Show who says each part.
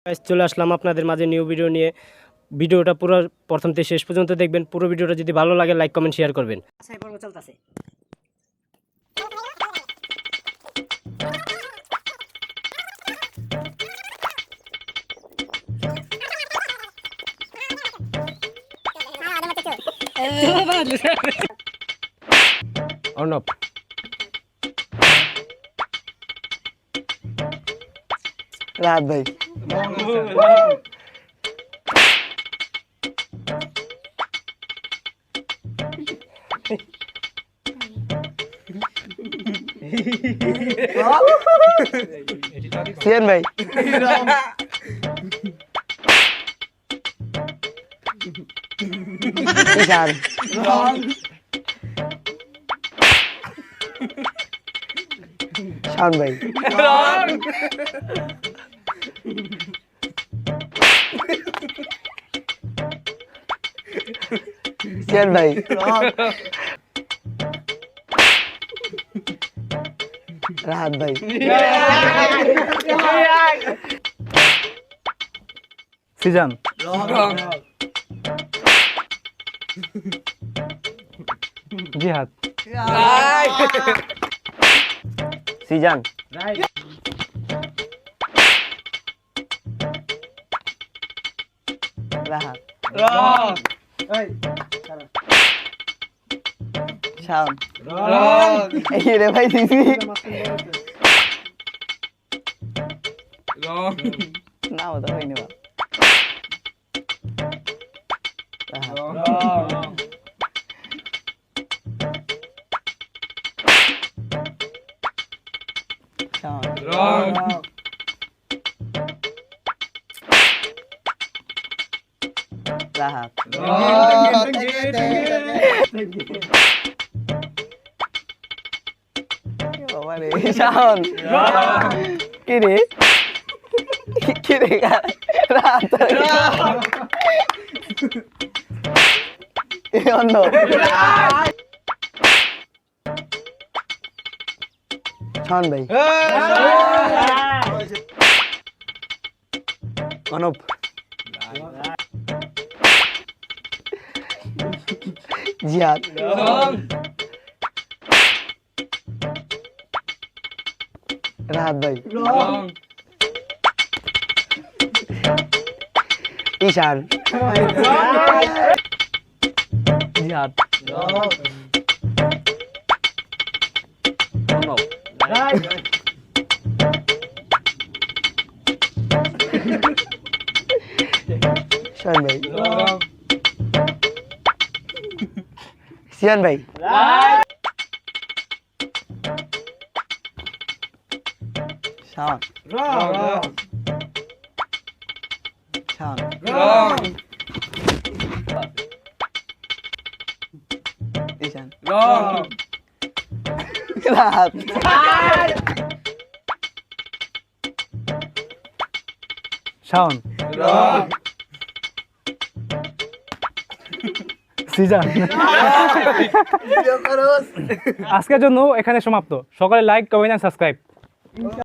Speaker 1: Guys চলে আসলাম আপনাদের মাঝে নিউ ভিডিও নিয়ে। ভিডিওটা পুরো প্রথম থেকে শেষ পর্যন্ত দেখবেন। পুরো ভিডিওটা যদি ভালো লাগে লাইক কমেন্ট শেয়ার করবেন।
Speaker 2: আচ্ছা পর্ব চলতেছে।
Speaker 1: অর্ণব
Speaker 3: রাত ভাই সিয়ান ভাই ঈশান শান ভাই সিয়ান ভাই রাহাত ভাই সিজান জিহাদ সিজান রাহাত শাওন এই রে ভাই দিদি না ওটা হয়নি বা রাহাত বাবা রে শাওন কি রে কি রে রাহাত অন্য শাওন ভাই অনুপ জিহাদ রাহাত ভাই ঈশান জিহাদ অনুপ শান ভাই সিয়ান ভাই শাওন শাওন ঈশান রাহাত শাওন সিজান
Speaker 4: আজকের জন্য এখানে সমাপ্ত। সকালে লাইক কমেন্ট এন্ড সাবস্ক্রাইব।